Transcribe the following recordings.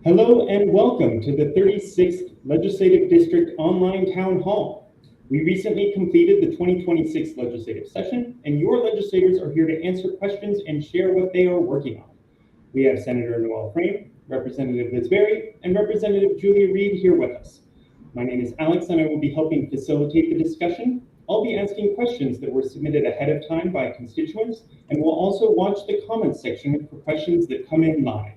Hello and welcome to the 36th Legislative District Online Town Hall. We recently completed the 2026 legislative session, and your legislators are here to answer questions and share what they are working on. We have Senator Noel Frame, Representative Liz Berry, and Representative Julia Reed here with us. My name is Alex, and I will be helping facilitate the discussion. I'll be asking questions that were submitted ahead of time by constituents, and we'll also watch the comments section for questions that come in live.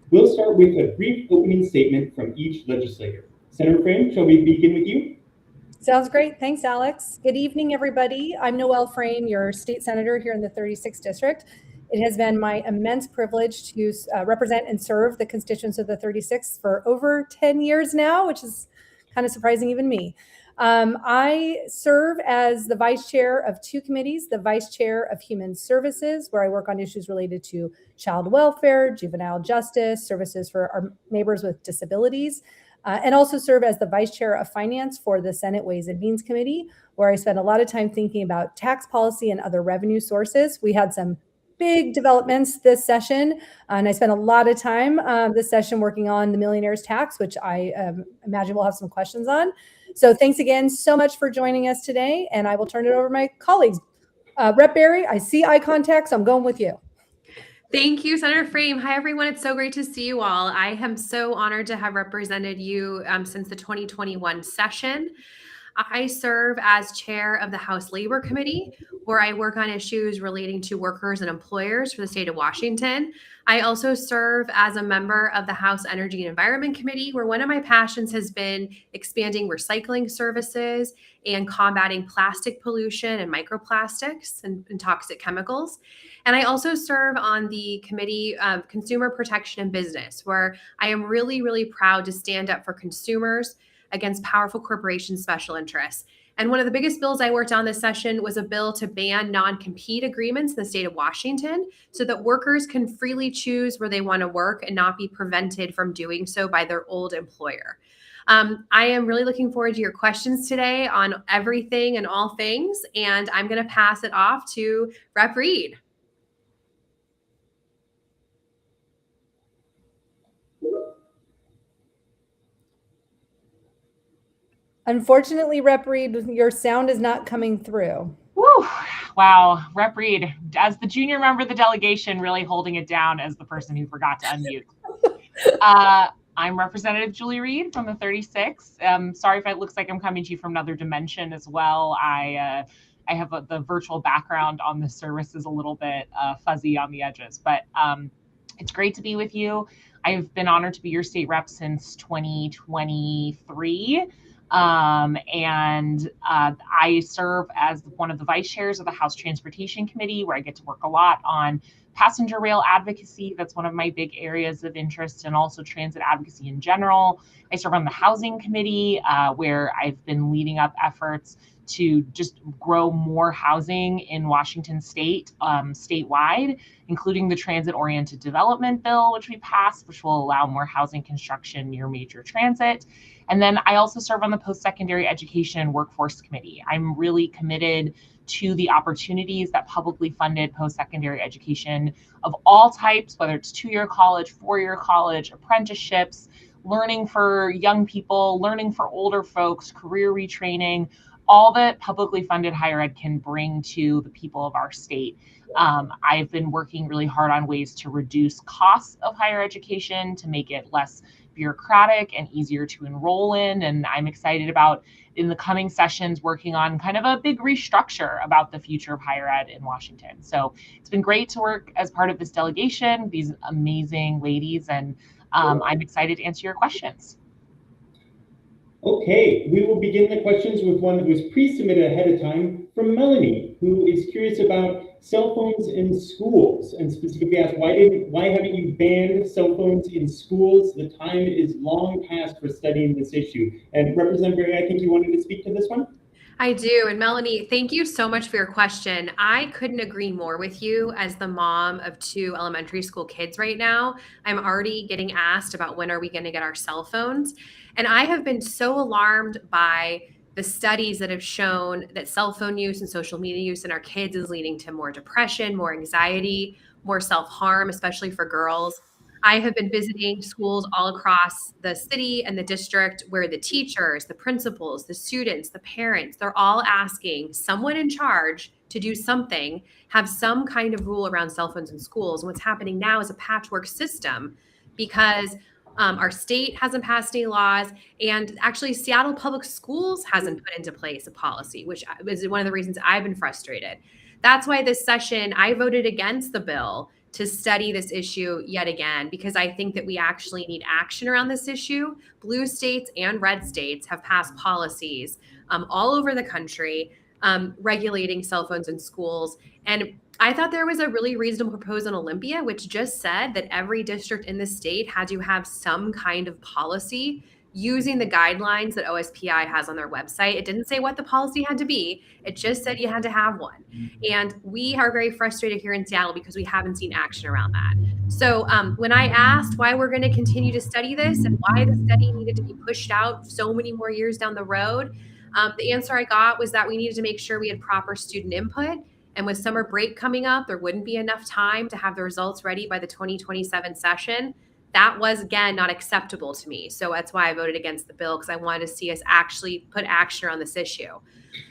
We'll start with a brief opening statement from each legislator. Senator Frame, shall we begin with you? Sounds great. Thanks, Alex. Good evening, everybody. I'm Noel Frame, your state senator here in the 36th district. It has been my immense privilege to represent and serve the constituents of the 36th for over 10 years now, which is kind of surprising even me. I serve as the vice chair of two committees, the vice chair of Human Services, where I work on issues related to child welfare, juvenile justice, services for our neighbors with disabilities, and also serve as the vice chair of finance for the Senate Ways and Means Committee, where I spend a lot of time thinking about tax policy and other revenue sources. We had some big developments this session, and I spent a lot of time this session working on the millionaire's tax, which I imagine we'll have some questions on. So thanks again so much for joining us today, and I will turn it over to my colleagues. Rep Berry, I see eye contact, so I'm going with you. Thank you, Senator Frame. Hi, everyone. It's so great to see you all. I am so honored to have represented you since the 2021 session. I serve as chair of the House Labor Committee, where I work on issues relating to workers and employers for the state of Washington. I also serve as a member of the House Energy and Environment Committee, where one of my passions has been expanding recycling services and combating plastic pollution and microplastics and toxic chemicals. And I also serve on the Committee of Consumer Protection and Business, where I am really, really proud to stand up for consumers against powerful corporations' special interests. And one of the biggest bills I worked on this session was a bill to ban non-compete agreements in the state of Washington so that workers can freely choose where they want to work and not be prevented from doing so by their old employer. I am really looking forward to your questions today on everything and all things, and I'm going to pass it off to Rep. Reed. Unfortunately, Rep. Reed, your sound is not coming through. Woo! Wow, Rep. Reed, as the junior member of the delegation, really holding it down as the person who forgot to unmute. I'm Representative Julia Reed from the 36th. Sorry if it looks like I'm coming to you from another dimension as well. I have the virtual background on this service is a little bit fuzzy on the edges, but it's great to be with you. I've been honored to be your state rep since 2023. I serve as one of the vice chairs of the House Transportation Committee, where I get to work a lot on passenger rail advocacy. That's one of my big areas of interest, and also transit advocacy in general. I serve on the Housing Committee, where I've been leading up efforts to just grow more housing in Washington state, statewide, including the transit-oriented development bill, which we passed, which will allow more housing construction near major transit. And then I also serve on the Post-Secondary Education and Workforce Committee. I'm really committed to the opportunities that publicly funded post-secondary education of all types, whether it's 2-year college, 4-year college, apprenticeships, learning for young people, learning for older folks, career retraining, all that publicly funded higher ed can bring to the people of our state. I've been working really hard on ways to reduce costs of higher education, to make it less bureaucratic and easier to enroll in. And I'm excited about, in the coming sessions, working on kind of a big restructure about the future of higher ed in Washington. So it's been great to work as part of this delegation, these amazing ladies, and I'm excited to answer your questions. Okay, we will begin the questions with one that was pre-submitted ahead of time from Melanie, who is curious about cell phones in schools, and specifically asked, why haven't you banned cell phones in schools? The time is long past for studying this issue. And Representative Berry, I think you wanted to speak to this one? I do. And Melanie, thank you so much for your question. I couldn't agree more with you. As the mom of 2 elementary school kids right now, I'm already getting asked about when are we going to get our cell phones. And I have been so alarmed by the studies that have shown that cell phone use and social media use in our kids is leading to more depression, more anxiety, more self-harm, especially for girls. I have been visiting schools all across the city and the district where the teachers, the principals, the students, the parents, they're all asking someone in charge to do something, have some kind of rule around cell phones in schools. And what's happening now is a patchwork system because our state hasn't passed any laws, and actually Seattle Public Schools hasn't put into place a policy, which is one of the reasons I've been frustrated. That's why this session, I voted against the bill to study this issue yet again, because I think that we actually need action around this issue. Blue states and red states have passed policies all over the country regulating cell phones in schools. And I thought there was a really reasonable proposal in Olympia, which just said that every district in the state had to have some kind of policy using the guidelines that OSPI has on their website. It didn't say what the policy had to be. It just said you had to have one. And we are very frustrated here in Seattle because we haven't seen action around that. So when I asked why we're going to continue to study this and why the study needed to be pushed out so many more years down the road, the answer I got was that we needed to make sure we had proper student input. And with summer break coming up, there wouldn't be enough time to have the results ready by the 2027 session. That was, again, not acceptable to me. So that's why I voted against the bill, because I wanted to see us actually put action on this issue.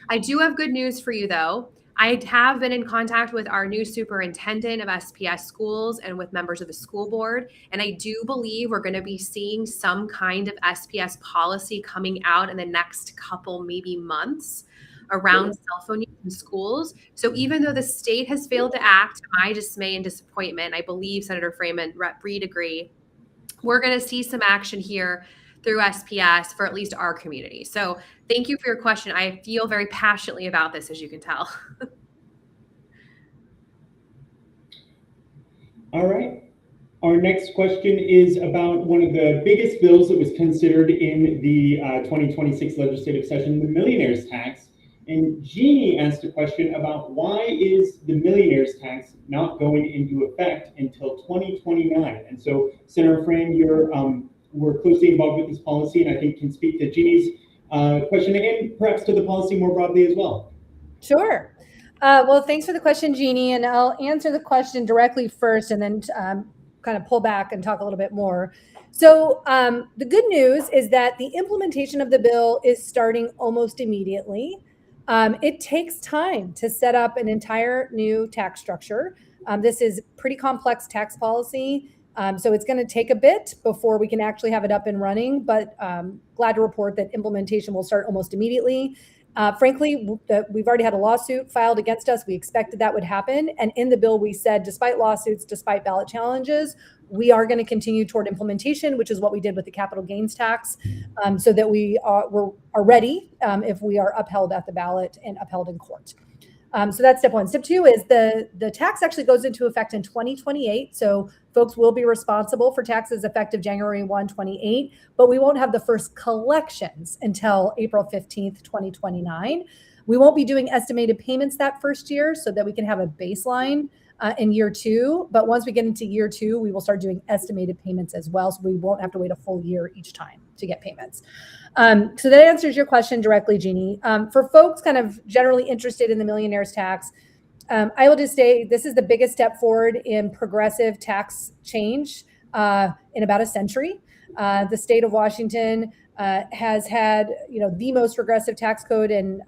I do have good news for you, though. I have been in contact with our new superintendent of SPS schools and with members of the school board. And I do believe we're going to be seeing some kind of SPS policy coming out in the next couple, maybe months, around cell phone use in schools. So even though the state has failed to act, to my dismay and disappointment, I believe Senator Frame and Rep. Reed agree, we're going to see some action here through SPS for at least our community. So thank you for your question. I feel very passionately about this, as you can tell. All right. Our next question is about one of the biggest bills that was considered in the 2026 legislative session, the millionaire's tax. And Jeannie asked a question about why is the millionaire's tax not going into effect until 2029? And so, Senator Frame, we're closely involved with this policy, and I think can speak to Jeannie's question and perhaps to the policy more broadly as well. Sure. Well, thanks for the question, Jeannie, and I'll answer the question directly first and then kind of pull back and talk a little bit more. So the good news is that the implementation of the bill is starting almost immediately. It takes time to set up an entire new tax structure. This is pretty complex tax policy. So it's going to take a bit before we can actually have it up and running, but glad to report that implementation will start almost immediately. Frankly, we've already had a lawsuit filed against us. We expected that would happen. And in the bill, we said, despite lawsuits, despite ballot challenges, we are going to continue toward implementation, which is what we did with the capital gains tax, so that we are ready if we are upheld at the ballot and upheld in court. So that's step one. Step two is the tax actually goes into effect in 2028. So folks will be responsible for taxes effective January 1, 2028, but we won't have the first collections until April 15th, 2029. We won't be doing estimated payments that first year so that we can have a baseline in year two. But once we get into year two, we will start doing estimated payments as well. So we won't have to wait a full year each time to get payments. So that answers your question directly, Jeannie. For folks kind of generally interested in the millionaire's tax, I will just say this is the biggest step forward in progressive tax change in about a century. The state of Washington has had, the most regressive tax code, and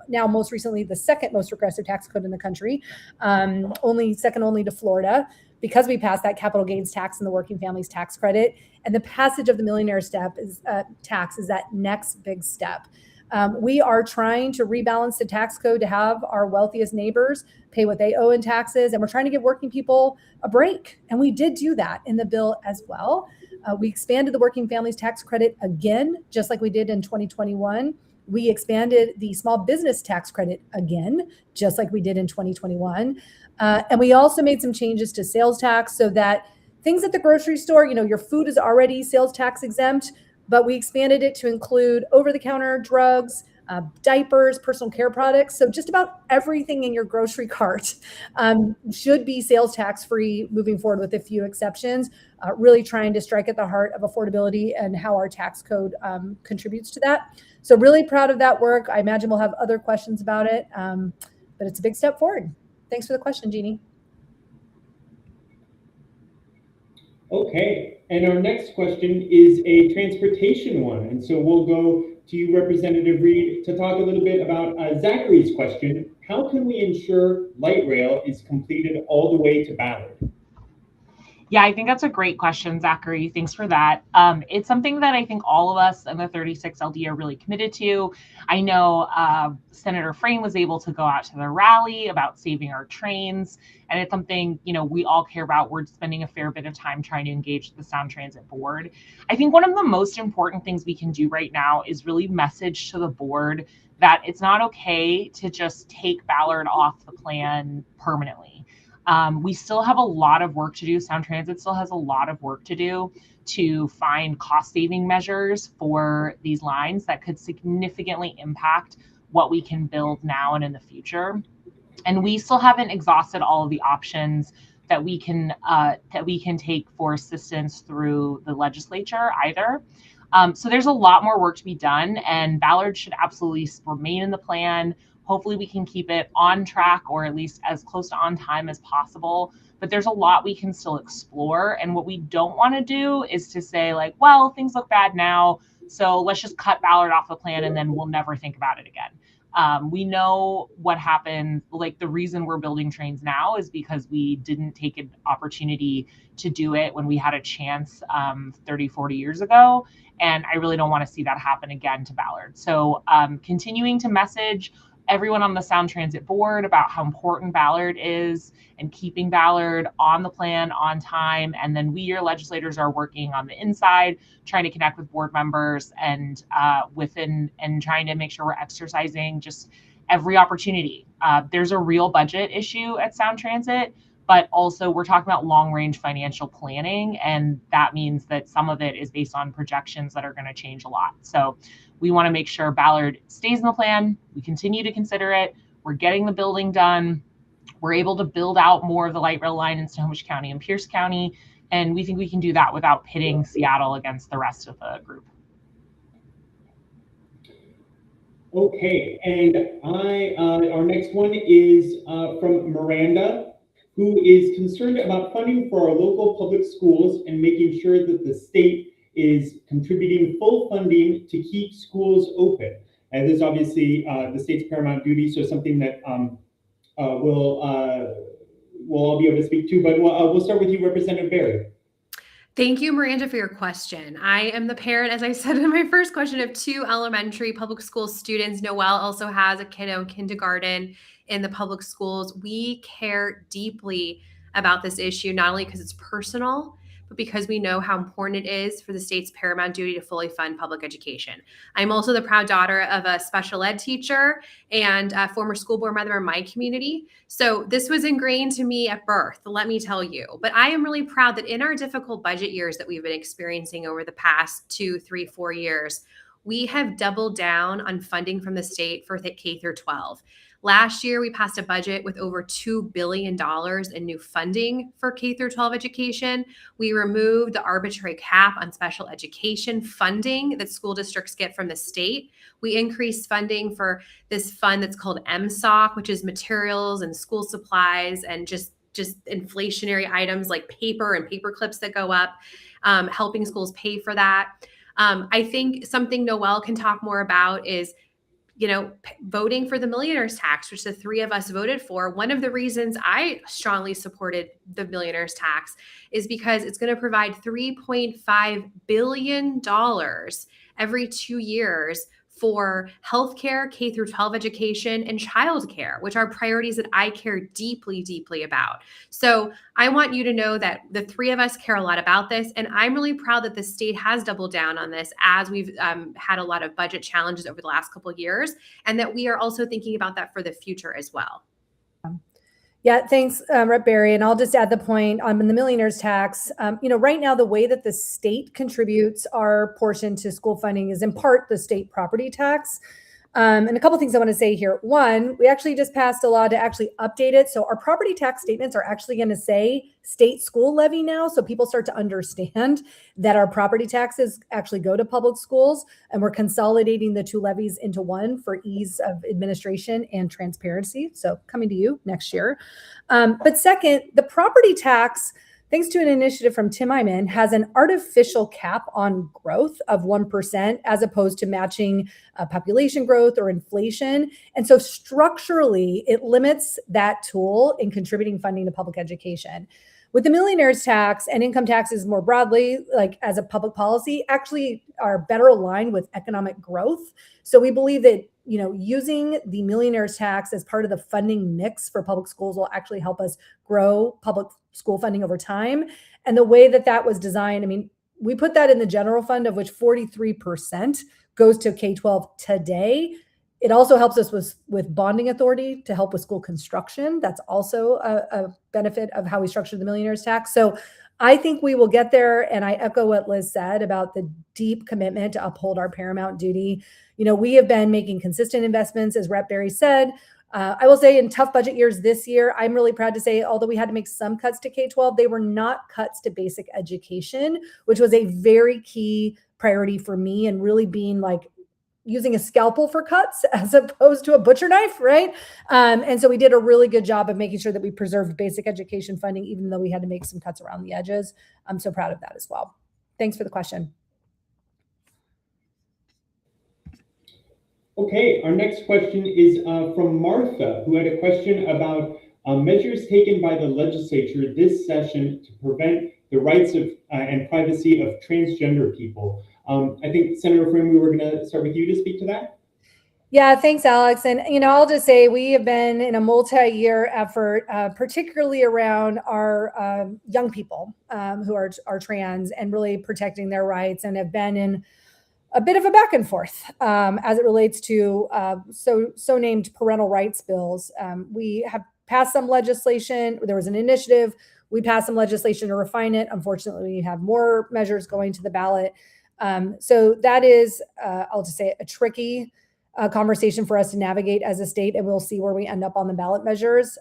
now most recently the second most regressive tax code in the country, second only to Florida, because we passed that capital gains tax and the working families tax credit. And the passage of the millionaire tax is that next big step. We are trying to rebalance the tax code to have our wealthiest neighbors pay what they owe in taxes. And we're trying to give working people a break. And we did do that in the bill as well. We expanded the working families tax credit again, just like we did in 2021. We expanded the small business tax credit again, just like we did in 2021. And we also made some changes to sales tax so that things at the grocery store, your food is already sales tax exempt, but we expanded it to include over-the-counter drugs, diapers, personal care products. So just about everything in your grocery cart should be sales tax free moving forward, with a few exceptions, really trying to strike at the heart of affordability and how our tax code contributes to that. So really proud of that work. I imagine we'll have other questions about it, but it's a big step forward. Thanks for the question, Jeannie. Okay, and our next question is a transportation one. And so we'll go to you, Representative Reed, to talk a little bit about Zachary's question. How can we ensure light rail is completed all the way to Ballard? Yeah, I think that's a great question, Zachary. Thanks for that. It's something that I think all of us in the 36 LD are really committed to. I know Senator Frame was able to go out to the rally about saving our trains, and it's something, you know, we all care about. We're spending a fair bit of time trying to engage the Sound Transit Board. I think one of the most important things we can do right now is really message to the board that it's not okay to just take Ballard off the plan permanently. We still have a lot of work to do. Sound Transit still has a lot of work to do to find cost-saving measures for these lines that could significantly impact what we can build now and in the future. And we still haven't exhausted all of the options that we can take for assistance through the legislature either. So there's a lot more work to be done, and Ballard should absolutely remain in the plan. Hopefully we can keep it on track, or at least as close to on time as possible. But there's a lot we can still explore. And what we don't want to do is to say like, well, things look bad now, so let's just cut Ballard off the plan and then we'll never think about it again. We know what happened. Like, the reason we're building trains now is because we didn't take an opportunity to do it when we had a chance 30, 40 years ago. And I really don't want to see that happen again to Ballard. So continuing to message everyone on the Sound Transit Board about how important Ballard is and keeping Ballard on the plan on time. And then we, your legislators, are working on the inside, trying to connect with board members and trying to make sure we're exercising just every opportunity. There's a real budget issue at Sound Transit, but also we're talking about long-range financial planning, and that means that some of it is based on projections that are going to change a lot. So we want to make sure Ballard stays in the plan. We continue to consider it. We're getting the building done. We're able to build out more of the light rail line in Snohomish County and Pierce County, and we think we can do that without pitting Seattle against the rest of the group. Okay, and our next one is from Miranda, who is concerned about funding for our local public schools and making sure that the state is contributing full funding to keep schools open. And this is obviously the state's paramount duty, so something that we'll all be able to speak to, but we'll start with you, Representative Berry. Thank you, Miranda, for your question. I am the parent, as I said in my first question, of 2 elementary public school students. Noelle also has a kiddo in kindergarten in the public schools. We care deeply about this issue, not only because it's personal, but because we know how important it is for the state's paramount duty to fully fund public education. I'm also the proud daughter of a special ed teacher and a former school board member in my community. So this was ingrained to me at birth, let me tell you. But I am really proud that in our difficult budget years that we've been experiencing over the past 2, 3, 4 years, we have doubled down on funding from the state for K through 12. Last year, we passed a budget with over $2 billion in new funding for K through 12 education. We removed the arbitrary cap on special education funding that school districts get from the state. We increased funding for this fund that's called MSOC, which is materials and school supplies and just inflationary items like paper and paper clips that go up, helping schools pay for that. I think something Noelle can talk more about is, you know, voting for the millionaire's tax, which the 3 of us voted for. One of the reasons I strongly supported the millionaire's tax is because it's going to provide $3.5 billion every 2 years for healthcare, K through 12 education, and childcare, which are priorities that I care deeply, deeply about. So I want you to know that the 3 of us care a lot about this, and I'm really proud that the state has doubled down on this as we've had a lot of budget challenges over the last couple of years, and that we are also thinking about that for the future as well. Yeah, thanks, Rep. Berry. And I'll just add the point on the millionaire's tax. Right now, the way that the state contributes our portion to school funding is in part the state property tax. And a couple things I want to say here. One, we actually just passed a law to actually update it. So our property tax statements are actually going to say state school levy now. So people start to understand that our property taxes actually go to public schools, and we're consolidating the 2 levies into one for ease of administration and transparency. So coming to you next year. But second, the property tax thanks to an initiative from Tim Eyman, has an artificial cap on growth of 1% as opposed to matching population growth or inflation. And so structurally, it limits that tool in contributing funding to public education. With the millionaire's tax and income taxes more broadly, like as a public policy, actually are better aligned with economic growth. So we believe that, using the millionaire's tax as part of the funding mix for public schools will actually help us grow public school funding over time. And the way that that was designed, we put that in the general fund, of which 43% goes to K-12 today. It also helps us with bonding authority to help with school construction. That's also a benefit of how we structured the millionaire's tax. So I think we will get there. And I echo what Liz said about the deep commitment to uphold our paramount duty. We have been making consistent investments, as Rep. Berry said. I will say in tough budget years this year, I'm really proud to say, although we had to make some cuts to K-12, they were not cuts to basic education, which was a very key priority for me, and really being like using a scalpel for cuts as opposed to a butcher knife, right? And so we did a really good job of making sure that we preserved basic education funding, even though we had to make some cuts around the edges. I'm so proud of that as well. Thanks for the question. Okay, our next question is from Martha, who had a question about measures taken by the legislature this session to prevent the rights of and privacy of transgender people. I think, Senator Frame, we were going to start with you to speak to that. Yeah, thanks, Alex. And, I'll just say we have been in a multi-year effort, particularly around our young people who are trans, and really protecting their rights, and have been in a bit of a back and forth as it relates to so named parental rights bills. We have passed some legislation. There was an initiative. We passed some legislation to refine it. Unfortunately, we have more measures going to the ballot. So that is, I'll just say, a tricky conversation for us to navigate as a state, and we'll see where we end up on the ballot measures.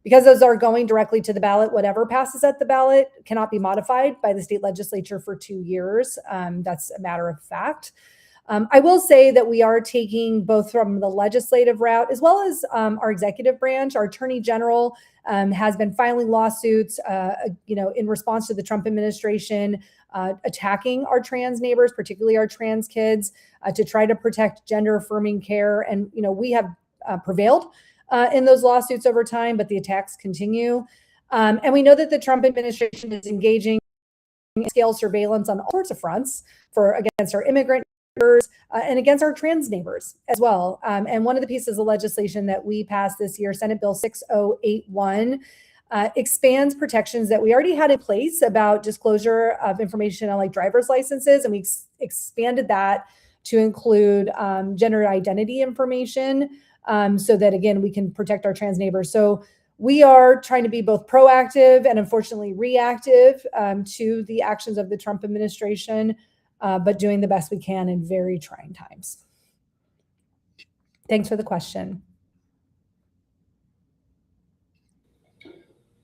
Because those are going directly to the ballot, whatever passes at the ballot cannot be modified by the state legislature for 2 years. That's a matter of fact. I will say that we are taking both from the legislative route as well as our executive branch. Our attorney general has been filing lawsuits, in response to the Trump administration attacking our trans neighbors, particularly our trans kids, to try to protect gender affirming care. And, we have prevailed in those lawsuits over time, but the attacks continue. And we know that the Trump administration is engaging in scale surveillance on all sorts of fronts against our immigrant neighbors and against our trans neighbors as well. And one of the pieces of legislation that we passed this year, Senate Bill 6081, expands protections that we already had in place about disclosure of information on driver's licenses. And we expanded that to include gender identity information, so that, again, we can protect our trans neighbors. So we are trying to be both proactive and, unfortunately, reactive to the actions of the Trump administration, but doing the best we can in very trying times. Thanks for the question.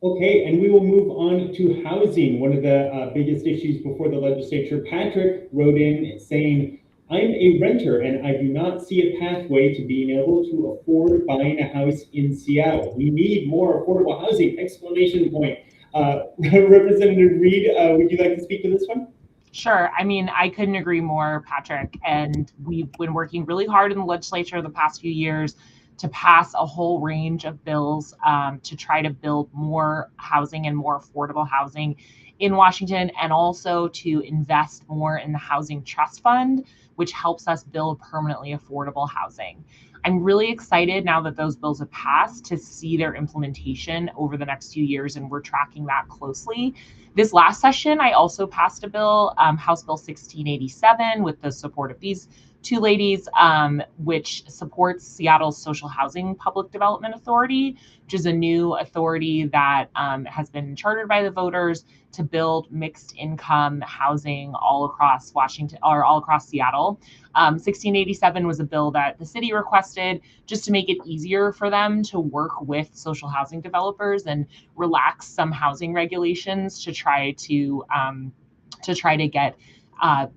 Okay, and we will move on to housing, one of the biggest issues before the legislature. Patrick wrote in saying, I'm a renter and I do not see a pathway to being able to afford buying a house in Seattle. We need more affordable housing, exclamation point. Representative Reed, would you like to speak to this one? Sure. I couldn't agree more, Patrick. And we've been working really hard in the legislature the past few years to pass a whole range of bills to try to build more housing and more affordable housing in Washington, and also to invest more in the Housing Trust Fund, which helps us build permanently affordable housing. I'm really excited now that those bills have passed to see their implementation over the next few years, and we're tracking that closely. This last session, I also passed a bill, House Bill 1687, with the support of these two ladies, which supports Seattle's Social Housing Public Development Authority, which is a new authority that has been chartered by the voters to build mixed income housing all across Washington, or all across Seattle. 1687 was a bill that the city requested just to make it easier for them to work with social housing developers and relax some housing regulations to try to get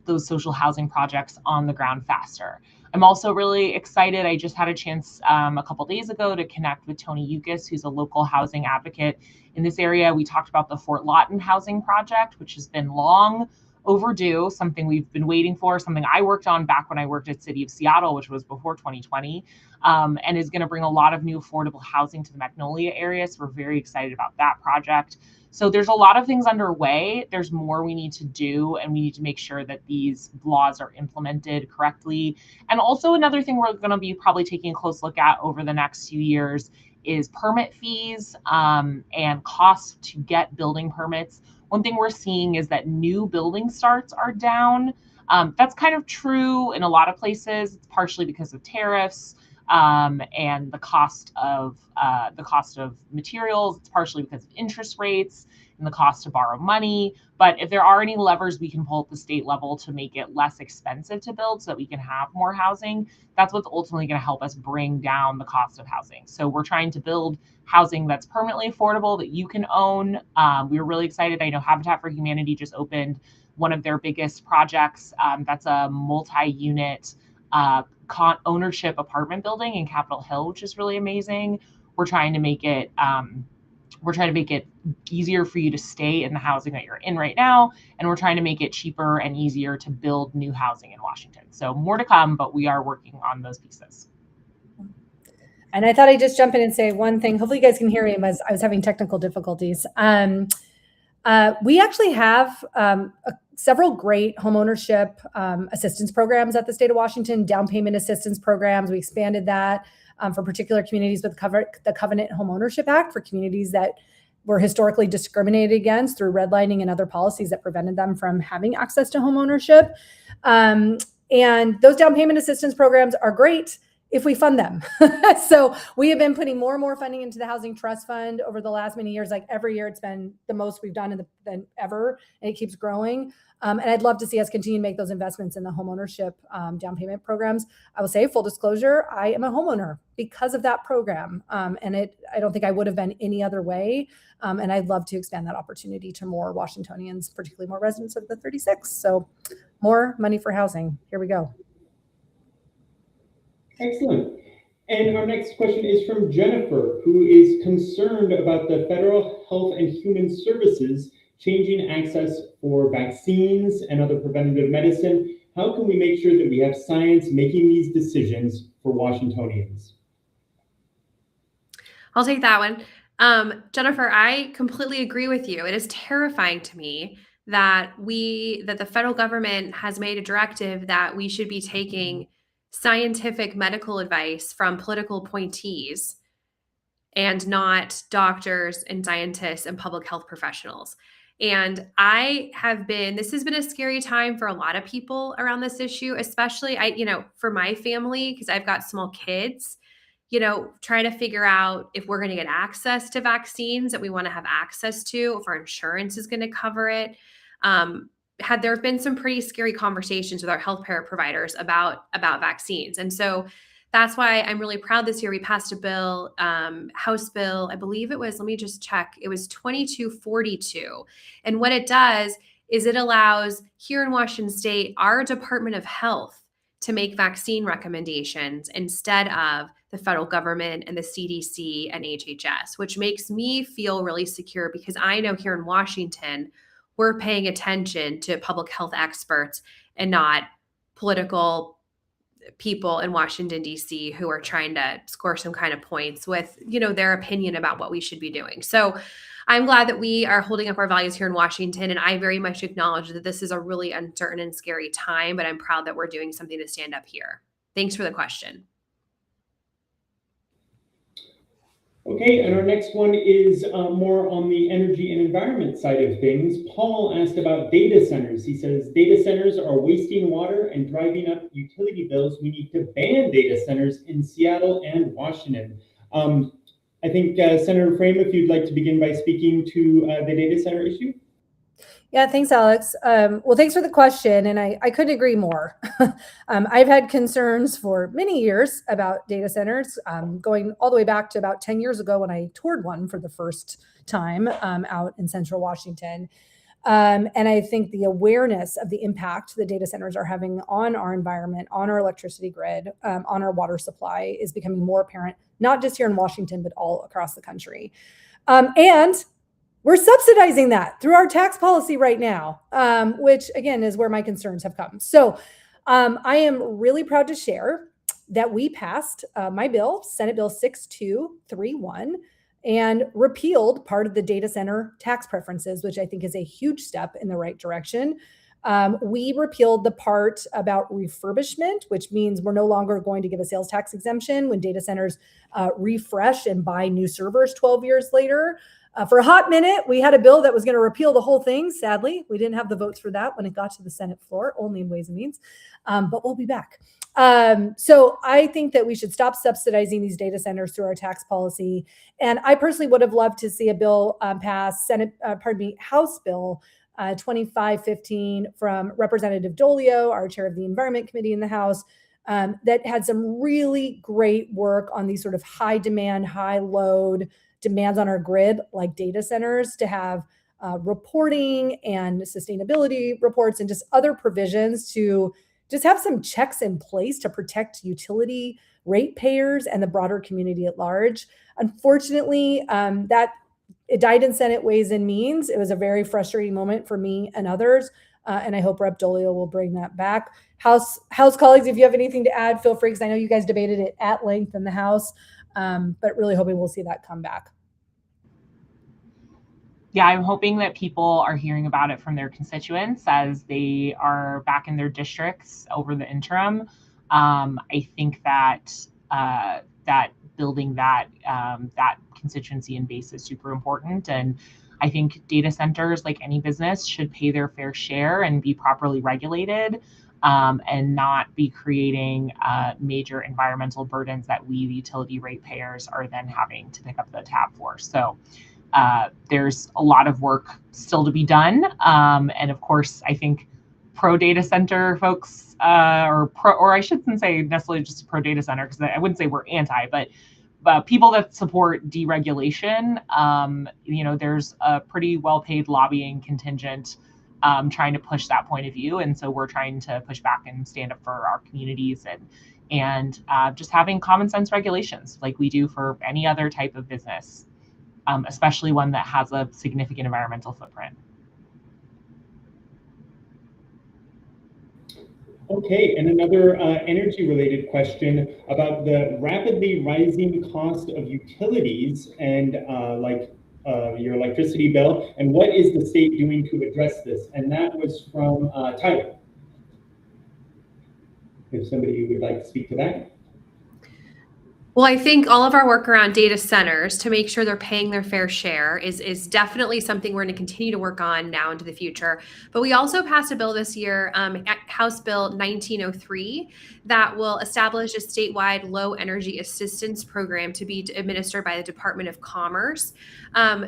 those social housing projects on the ground faster. I'm also really excited. I just had a chance a couple days ago to connect with Tony Yukis, who's a local housing advocate in this area. We talked about the Fort Lawton housing project, which has been long overdue, something we've been waiting for, something I worked on back when I worked at City of Seattle, which was before 2020, and is going to bring a lot of new affordable housing to the Magnolia area. So we're very excited about that project. So there's a lot of things underway. There's more we need to do, and we need to make sure that these laws are implemented correctly. And also another thing we're going to be probably taking a close look at over the next few years is permit fees and costs to get building permits. One thing we're seeing is that new building starts are down. That's kind of true in a lot of places. It's partially because of tariffs and the cost of materials. It's partially because of interest rates and the cost to borrow money. But if there are any levers we can pull at the state level to make it less expensive to build so that we can have more housing, that's what's ultimately going to help us bring down the cost of housing. So we're trying to build housing that's permanently affordable, that you can own. We were really excited. I know Habitat for Humanity just opened one of their biggest projects. That's a multi-unit ownership apartment building in Capitol Hill, which is really amazing. We're trying to make it easier for you to stay in the housing that you're in right now, and we're trying to make it cheaper and easier to build new housing in Washington. So more to come, but we are working on those pieces. And I thought I'd just jump in and say one thing. Hopefully you guys can hear me as I was having technical difficulties. We actually have several great homeownership assistance programs at the state of Washington, down payment assistance programs. We expanded that for particular communities with the Covenant Homeownership Act for communities that were historically discriminated against through redlining and other policies that prevented them from having access to homeownership. And those down payment assistance programs are great if we fund them. So we have been putting more and more funding into the Housing Trust Fund over the last many years. Like every year, it's been the most we've done than ever, and it keeps growing. And I'd love to see us continue to make those investments in the homeownership down payment programs. I will say, full disclosure, I am a homeowner because of that program. And I don't think I would have been any other way. And I'd love to expand that opportunity to more Washingtonians, particularly more residents of the 36. So more money for housing. Here we go. Excellent. And our next question is from Jennifer, who is concerned about the Federal Health and Human Services changing access for vaccines and other preventative medicine. How can we make sure that we have science making these decisions for Washingtonians? I'll take that one. Jennifer, I completely agree with you. It is terrifying to me that the federal government has made a directive that we should be taking scientific medical advice from political appointees and not doctors and scientists and public health professionals. And this has been a scary time for a lot of people around this issue, especially for my family, because I've got small kids, trying to figure out if we're going to get access to vaccines that we want to have access to, if our insurance is going to cover it. There have been some pretty scary conversations with our healthcare providers about vaccines. And so that's why I'm really proud this year we passed a bill, House bill, I believe it was, let me just check, it was 2242. And what it does is it allows here in Washington State, our Department of Health to make vaccine recommendations instead of the federal government and the CDC and HHS, which makes me feel really secure because I know here in Washington, we're paying attention to public health experts and not political people in Washington, D.C. who are trying to score some kind of points with, their opinion about what we should be doing. So I'm glad that we are holding up our values here in Washington. And I very much acknowledge that this is a really uncertain and scary time, but I'm proud that we're doing something to stand up here. Thanks for the question. Okay, and our next one is more on the energy and environment side of things. Paul asked about data centers. He says, data centers are wasting water and driving up utility bills. We need to ban data centers in Seattle and Washington. I think Senator Frame, if you'd like to begin by speaking to the data center issue. Yeah, thanks, Alex. Well, thanks for the question. And I couldn't agree more. I've had concerns for many years about data centers, going all the way back to about 10 years ago when I toured one for the first time out in central Washington. And I think the awareness of the impact the data centers are having on our environment, on our electricity grid, on our water supply is becoming more apparent, not just here in Washington, but all across the country. And we're subsidizing that through our tax policy right now, which again is where my concerns have come. So I am really proud to share that we passed my bill, Senate Bill 6231, and repealed part of the data center tax preferences, which I think is a huge step in the right direction. We repealed the part about refurbishment, which means we're no longer going to give a sales tax exemption when data centers refresh and buy new servers 12 years later. For a hot minute, we had a bill that was going to repeal the whole thing. Sadly, we didn't have the votes for that when it got to the Senate floor, only in Ways and Means, but we'll be back. So I think that we should stop subsidizing these data centers through our tax policy. And I personally would have loved to see a bill pass House Bill 2515 from Representative Dolio, our chair of the Environment Committee in the House, that had some really great work on these sort of high demand, high load demands on our grid, like data centers, to have reporting and sustainability reports and just other provisions to just have some checks in place to protect utility ratepayers and the broader community at large. Unfortunately, it died in Senate Ways and Means. It was a very frustrating moment for me and others, and I hope Rep. Dolio will bring that back. House colleagues, if you have anything to add, feel free, because I know you guys debated it at length in the House, but really hoping we'll see that come back. Yeah, I'm hoping that people are hearing about it from their constituents as they are back in their districts over the interim. I think that that building that constituency and base is super important, and I think data centers, like any business, should pay their fair share and be properly regulated, and not be creating major environmental burdens that we, the utility ratepayers, are then having to pick up the tab for. So there's a lot of work still to be done. And of course, I think pro data center folks, or I shouldn't say necessarily just pro data center, because I wouldn't say we're anti, but people that support deregulation, there's a pretty well-paid lobbying contingent trying to push that point of view. And so we're trying to push back and stand up for our communities and just having common sense regulations like we do for any other type of business. Especially one that has a significant environmental footprint. Okay, and another energy-related question about the rapidly rising cost of utilities and your electricity bill, and what is the state doing to address this? And that was from Tyler. If somebody would like to speak to that. Well, I think all of our work around data centers to make sure they're paying their fair share is definitely something we're going to continue to work on now into the future. But we also passed a bill this year, House Bill 1903, that will establish a statewide low energy assistance program to be administered by the Department of Commerce,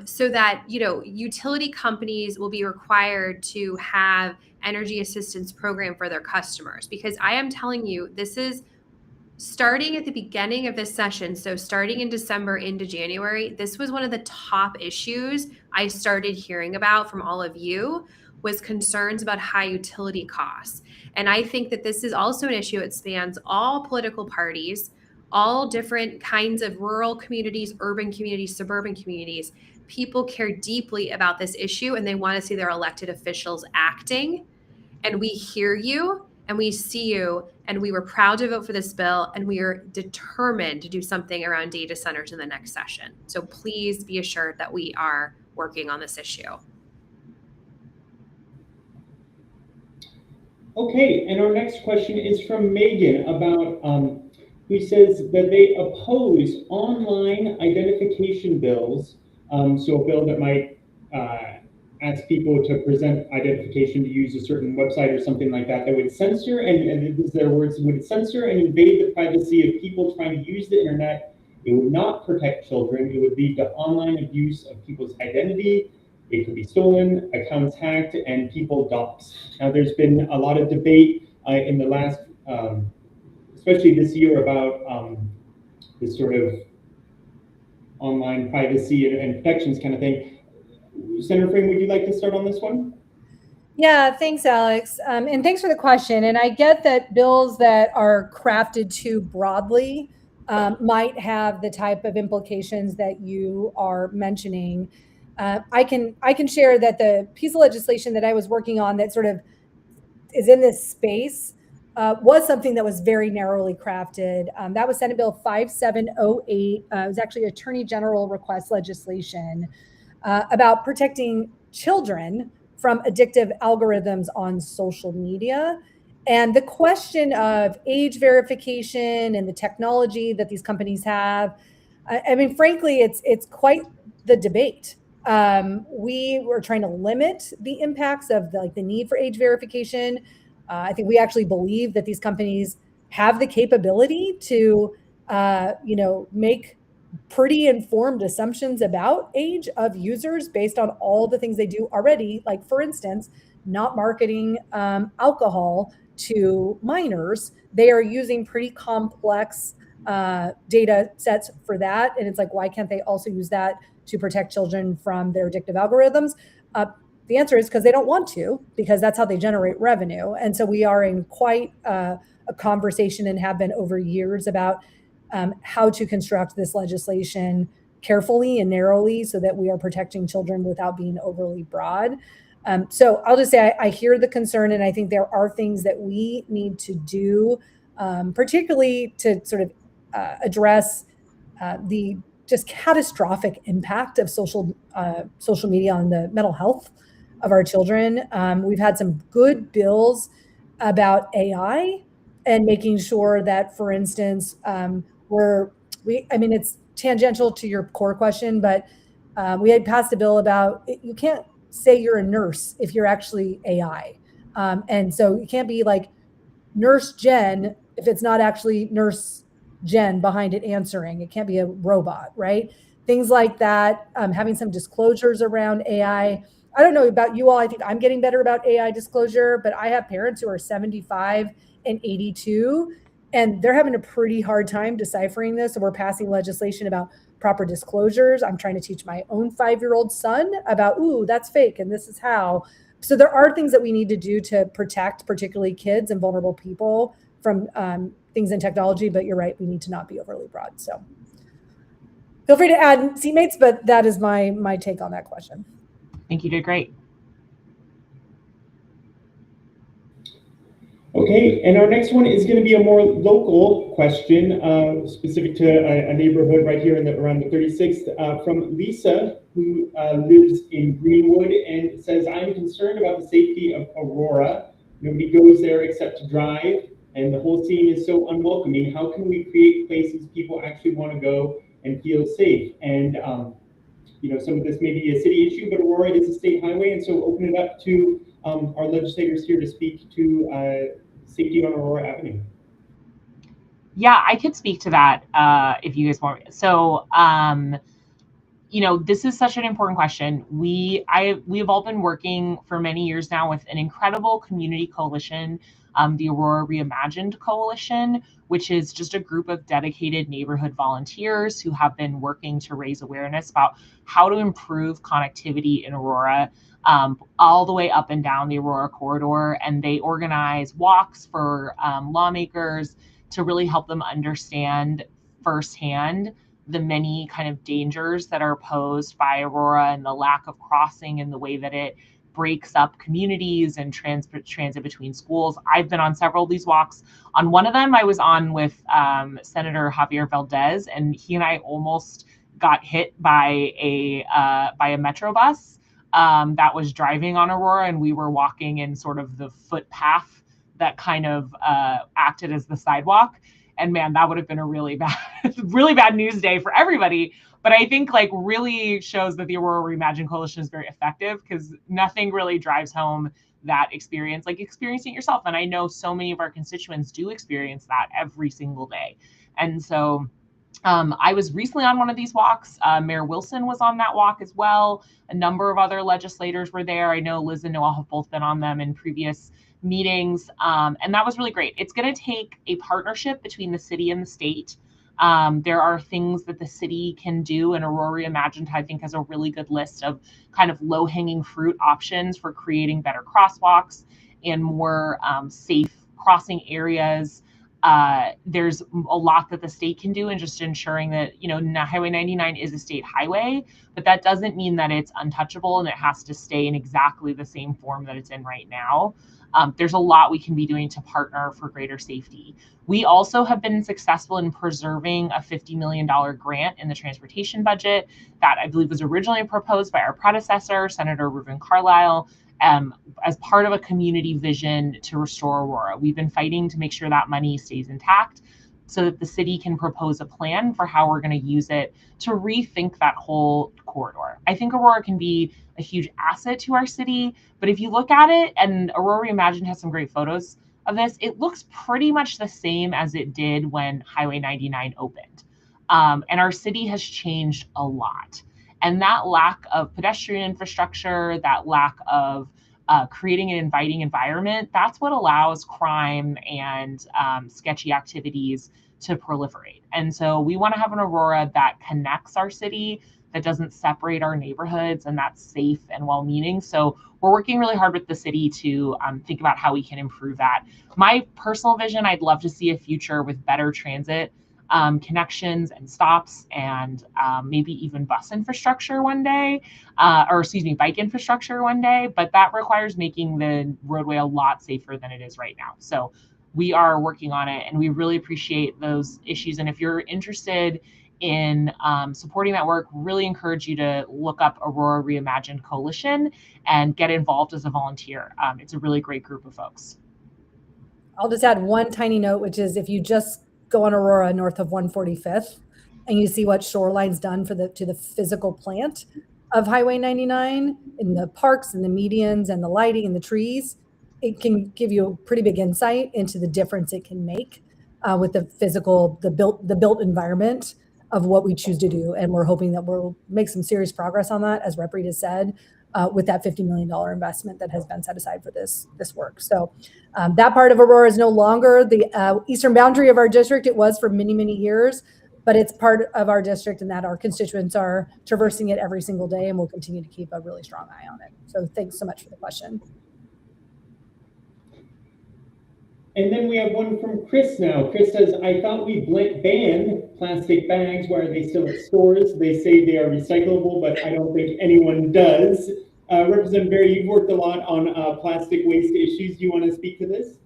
so that utility companies will be required to have energy assistance program for their customers. Because I am telling you, this is starting at the beginning of this session, so starting in December into January, this was one of the top issues I started hearing about from all of you, was concerns about high utility costs. And I think that this is also an issue. It spans all political parties, all different kinds of rural communities, urban communities, suburban communities. People care deeply about this issue, and they want to see their elected officials acting. And we hear you, and we see you, and we were proud to vote for this bill, and we are determined to do something around data centers in the next session. So please be assured that we are working on this issue. Okay, and our next question is from Megan about, who says that they oppose online identification bills. So a bill that might ask people to present identification to use a certain website or something like that, that would censor, and this is their words, would censor and invade the privacy of people trying to use the internet. It would not protect children. It would lead to online abuse of people's identity. It could be stolen, accounts hacked, and people doxxed. Now, there's been a lot of debate in the last, especially this year, about this sort of online privacy and protections kind of thing. Senator Frame, would you like to start on this one? Yeah, thanks, Alex. And thanks for the question. And I get that bills that are crafted too broadly might have the type of implications that you are mentioning. I can share that the piece of legislation that I was working on that sort of is in this space was something that was very narrowly crafted. That was Senate Bill 5708. It was actually Attorney General request legislation about protecting children from addictive algorithms on social media. And the question of age verification and the technology that these companies have, I mean, frankly, it's quite the debate. We were trying to limit the impacts of the need for age verification. I think we actually believe that these companies have the capability to, make pretty informed assumptions about age of users based on all the things they do already. Like, for instance, not marketing alcohol to minors. They are using pretty complex data sets for that. And it's like, why can't they also use that to protect children from their addictive algorithms? The answer is because they don't want to, because that's how they generate revenue. And so we are in quite a conversation and have been over years about how to construct this legislation carefully and narrowly so that we are protecting children without being overly broad. So I'll just say I hear the concern, and I think there are things that we need to do, particularly to sort of address the just catastrophic impact of social media on the mental health of our children. We've had some good bills about AI and making sure that, for instance, it's tangential to your core question, but we had passed a bill about you can't say you're a nurse if you're actually AI. And so you can't be like Nurse Jen if it's not actually Nurse Jen behind it answering. It can't be a robot, right? Things like that, having some disclosures around AI. I don't know about you all. I think I'm getting better about AI disclosure, but I have parents who are 75 and 82, and they're having a pretty hard time deciphering this. So we're passing legislation about proper disclosures. I'm trying to teach my own 5-year-old son about, ooh, that's fake, and this is how. So there are things that we need to do to protect particularly kids and vulnerable people from things in technology, but you're right, we need to not be overly broad. So feel free to add, seatmates, but that is my take on that question. I think you did great. Okay, and our next one is going to be a more local question, specific to a neighborhood right here around the 36th, from Lisa, who lives in Greenwood, and says, I'm concerned about the safety of Aurora. Nobody goes there except to drive, and the whole scene is so unwelcoming. How can we create places people actually want to go and feel safe? And some of this may be a city issue, but Aurora is a state highway, and so open it up to our legislators here to speak to safety on Aurora Avenue. Yeah, I could speak to that if you guys want. So, this is such an important question. We have all been working for many years now with an incredible community coalition, the Aurora Reimagined Coalition, which is just a group of dedicated neighborhood volunteers who have been working to raise awareness about how to improve connectivity in Aurora, all the way up and down the Aurora corridor. And they organize walks for lawmakers to really help them understand firsthand the many kind of dangers that are posed by Aurora and the lack of crossing and the way that it breaks up communities and transit between schools. I've been on several of these walks. On one of them, I was on with Senator Javier Valdez, and he and I almost got hit by a metro bus that was driving on Aurora, and we were walking in sort of the footpath that kind of acted as the sidewalk. And man, that would have been a really bad news day for everybody. But I think really shows that the Aurora Reimagined Coalition is very effective, because nothing really drives home that experience like experiencing it yourself. And I know so many of our constituents do experience that every single day. And so I was recently on one of these walks. Mayor Wilson was on that walk as well. A number of other legislators were there. I know Liz and Noel have both been on them in previous meetings. And that was really great. It's going to take a partnership between the city and the state. There are things that the city can do, and Aurora Reimagined, I think, has a really good list of kind of low-hanging fruit options for creating better crosswalks and more safe crossing areas. There's a lot that the state can do in just ensuring that, Highway 99 is a state highway, but that doesn't mean that it's untouchable and it has to stay in exactly the same form that it's in right now. There's a lot we can be doing to partner for greater safety. We also have been successful in preserving a $50 million grant in the transportation budget that I believe was originally proposed by our predecessor, Senator Reuven Carlisle, as part of a community vision to restore Aurora. We've been fighting to make sure that money stays intact so that the city can propose a plan for how we're going to use it to rethink that whole corridor. I think Aurora can be a huge asset to our city, but if you look at it, and Aurora Reimagined has some great photos of this, it looks pretty much the same as it did when Highway 99 opened. And our city has changed a lot. And that lack of pedestrian infrastructure, that lack of creating an inviting environment, that's what allows crime and sketchy activities to proliferate. And so we want to have an Aurora that connects our city, that doesn't separate our neighborhoods, and that's safe and well-meaning. So we're working really hard with the city to think about how we can improve that. My personal vision, I'd love to see a future with better transit connections and stops, and maybe even bus infrastructure one day, bike infrastructure one day, but that requires making the roadway a lot safer than it is right now. So we are working on it, and we really appreciate those issues. And if you're interested in supporting that work, really encourage you to look up Aurora Reimagined Coalition and get involved as a volunteer. It's a really great group of folks. I'll just add one tiny note, which is if you just go on Aurora north of 145th and you see what Shoreline's done to the physical plant of Highway 99 in the parks and the medians and the lighting and the trees, it can give you a pretty big insight into the difference it can make with the physical, the built environment of what we choose to do. And we're hoping that we'll make some serious progress on that, as Rep. Reed has said, with that $50 million investment that has been set aside for this work. So that part of Aurora is no longer the eastern boundary of our district. It was for many, many years, but it's part of our district, and that our constituents are traversing it every single day, and we'll continue to keep a really strong eye on it. So thanks so much for the question. And then we have one from Chris now. Chris says, I thought we banned plastic bags. Why are they still at stores? They say they are recyclable, but I don't think anyone does. Representative Berry, you've worked a lot on plastic waste issues. Do you want to speak to this?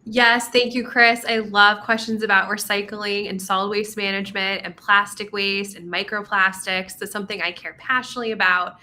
Yes, thank you, Chris. I love questions about recycling and solid waste management and plastic waste and microplastics. That's something I care passionately about.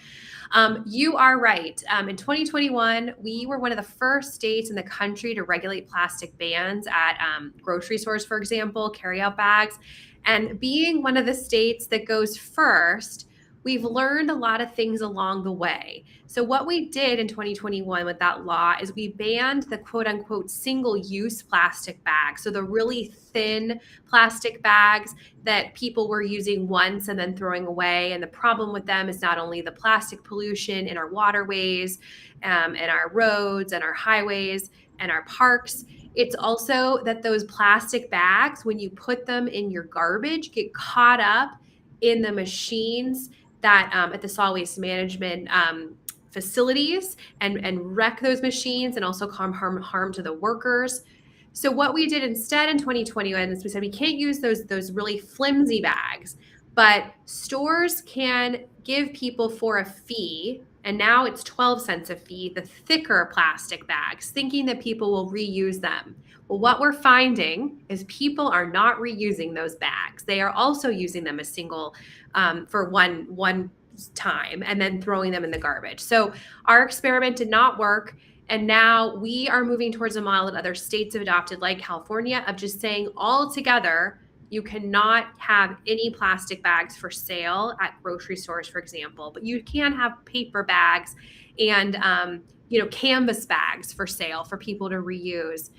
You are right. In 2021, we were one of the first states in the country to regulate plastic bans at grocery stores, for example, carryout bags. And being one of the states that goes first, we've learned a lot of things along the way. So what we did in 2021 with that law is we banned the quote unquote single-use plastic bags. So the really thin plastic bags that people were using once and then throwing away. And the problem with them is not only the plastic pollution in our waterways and our roads and our highways and our parks. It's also that those plastic bags, when you put them in your garbage, get caught up in the machines that at the solid waste management facilities and wreck those machines and also harm to the workers. So what we did instead in 2021 is we said we can't use those really flimsy bags, but stores can give people for a fee, and now it's 12 cents a fee, the thicker plastic bags, thinking that people will reuse them. Well, what we're finding is people are not reusing those bags. They are also using them as single for one time and then throwing them in the garbage. So our experiment did not work. And now we are moving towards a model that other states have adopted, like California, of just saying all together, you cannot have any plastic bags for sale at grocery stores, for example, but you can have paper bags and canvas bags for sale for people to reuse.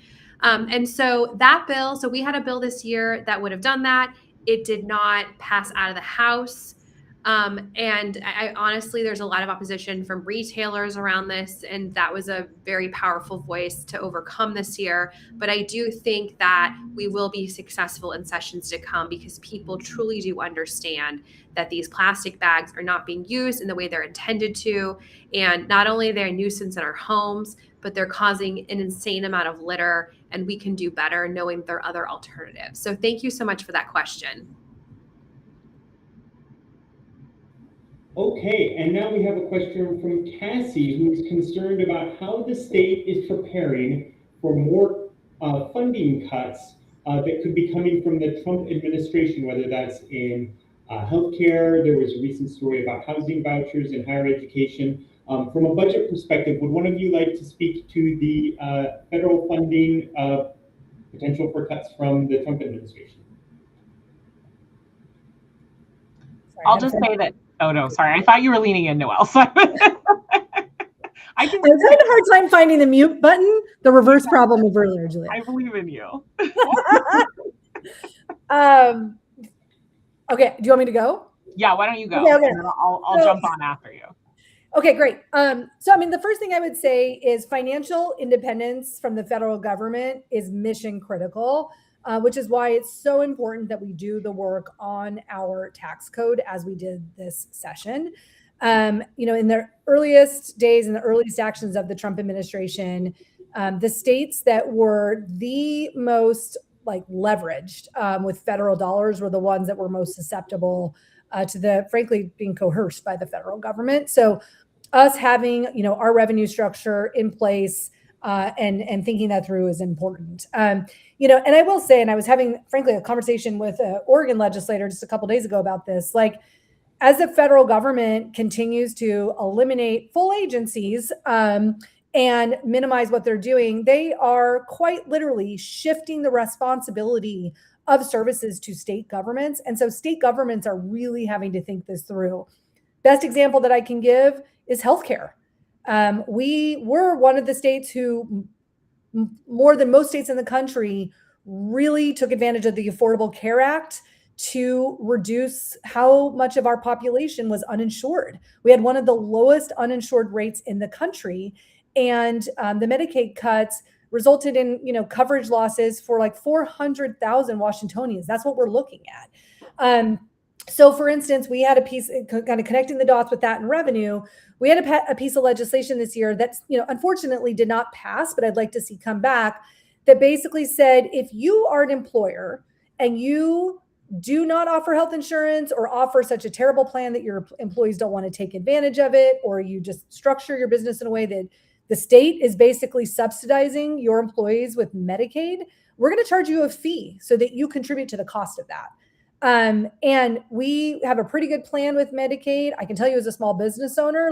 And so that bill, so we had a bill this year that would have done that. It did not pass out of the House. And I honestly, there's a lot of opposition from retailers around this, and that was a very powerful voice to overcome this year. But I do think that we will be successful in sessions to come because people truly do understand that these plastic bags are not being used in the way they're intended to. And not only are they a nuisance in our homes, but they're causing an insane amount of litter, and we can do better knowing there are other alternatives. So thank you so much for that question. Okay, and now we have a question from Cassie, who's concerned about how the state is preparing for more funding cuts that could be coming from the Trump administration, whether that's in healthcare. There was a recent story about housing vouchers and higher education. From a budget perspective, would one of you like to speak to the federal funding potential for cuts from the Trump administration? I'll just say that. Oh no, sorry. I thought you were leaning in, Noelle. So I was having a hard time finding the mute button. The reverse problem of earlier, Julia. I believe in you. Okay, do you want me to go? Yeah, why don't you go? Okay. And then I'll jump on after you. Okay, great. So, I mean, the first thing I would say is financial independence from the federal government is mission critical, which is why it's so important that we do the work on our tax code as we did this session. In the earliest days and the earliest actions of the Trump administration, the states that were the most leveraged with federal dollars were the ones that were most susceptible to frankly, being coerced by the federal government. So us having, our revenue structure in place and thinking that through is important. And I will say, and I was having, frankly, a conversation with an Oregon legislator just a couple of days ago about this, as the federal government continues to eliminate full agencies and minimize what they're doing, they are quite literally shifting the responsibility of services to state governments. And so state governments are really having to think this through. Best example that I can give is healthcare. We were one of the states who, more than most states in the country, really took advantage of the Affordable Care Act to reduce how much of our population was uninsured. We had one of the lowest uninsured rates in the country, and the Medicaid cuts resulted in coverage losses for 400,000 Washingtonians. That's what we're looking at. So, for instance, we had a piece kind of connecting the dots with that in revenue. We had a piece of legislation this year that unfortunately did not pass, but I'd like to see come back, that basically said if you are an employer and you do not offer health insurance or offer such a terrible plan that your employees don't want to take advantage of it, or you just structure your business in a way that the state is basically subsidizing your employees with Medicaid, we're going to charge you a fee so that you contribute to the cost of that. And we have a pretty good plan with Medicaid. I can tell you as a small business owner,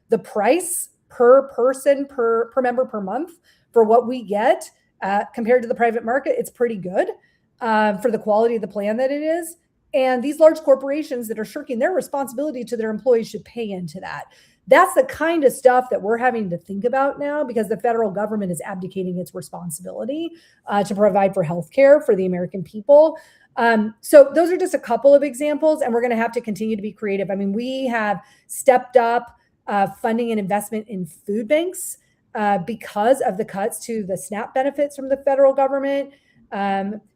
the price per person, per member per month for what we get compared to the private market, it's pretty good for the quality of the plan that it is. And these large corporations that are shirking their responsibility to their employees should pay into that. That's the kind of stuff that we're having to think about now because the federal government is abdicating its responsibility to provide for healthcare for the American people. So those are just a couple of examples, and we're going to have to continue to be creative. I mean, we have stepped up funding and investment in food banks because of the cuts to the SNAP benefits from the federal government.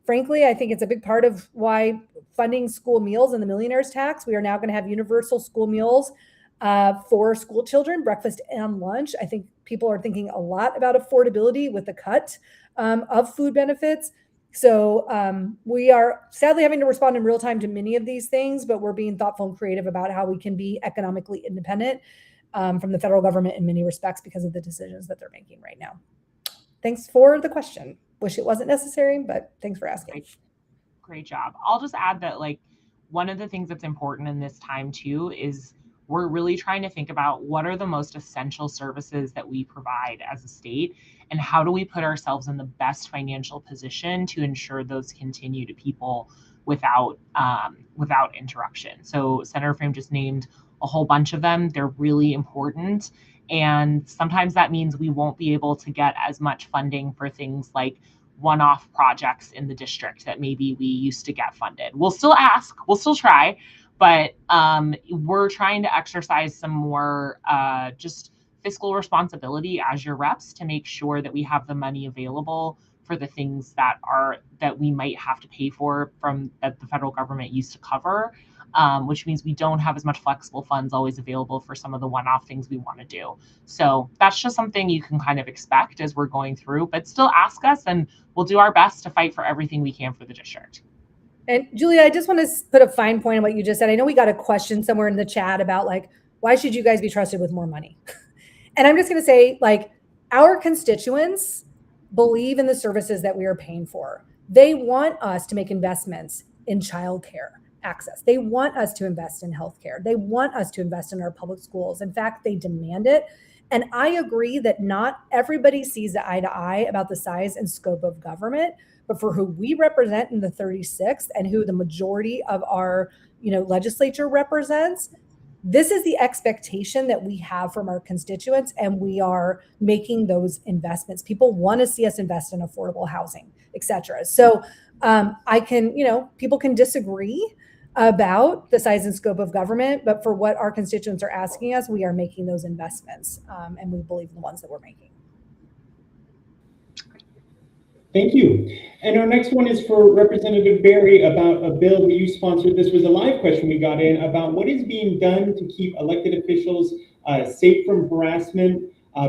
Frankly, I think it's a big part of why funding school meals and the millionaire's tax. We are now going to have universal school meals for school children, breakfast and lunch. I think people are thinking a lot about affordability with the cut of food benefits. So we are sadly having to respond in real time to many of these things, but we're being thoughtful and creative about how we can be economically independent from the federal government in many respects because of the decisions that they're making right now. Thanks for the question. Wish it wasn't necessary, but thanks for asking. Great job. I'll just add that one of the things that's important in this time too is we're really trying to think about what are the most essential services that we provide as a state and how do we put ourselves in the best financial position to ensure those continue to people without interruption. So Senator Frame just named a whole bunch of them. They're really important. And sometimes that means we won't be able to get as much funding for things like one-off projects in the district that maybe we used to get funded. We'll still ask, we'll still try, But we're trying to exercise some more just fiscal responsibility as your reps to make sure that we have the money available for the things that we might have to pay for from that the federal government used to cover, which means we don't have as much flexible funds always available for some of the one-off things we want to do. So that's just something you can kind of expect as we're going through, but still ask us and we'll do our best to fight for everything we can for the district. And Julia, I just want to put a fine point on what you just said. I know we got a question somewhere in the chat about like, why should you guys be trusted with more money? And I'm just going to say, like, our constituents believe in the services that we are paying for. They want us to make investments in childcare access. They want us to invest in healthcare. They want us to invest in our public schools. In fact, they demand it. And I agree that not everybody sees eye to eye about the size and scope of government, but for who we represent in the 36th and who the majority of our, legislature represents, this is the expectation that we have from our constituents, and we are making those investments. People want to see us invest in affordable housing, et cetera. So people can disagree about the size and scope of government, but for what our constituents are asking us, we are making those investments, and we believe in the ones that we're making. Thank you. And our next one is for Representative Berry about a bill that you sponsored. This was a live question we got in about what is being done to keep elected officials safe from harassment.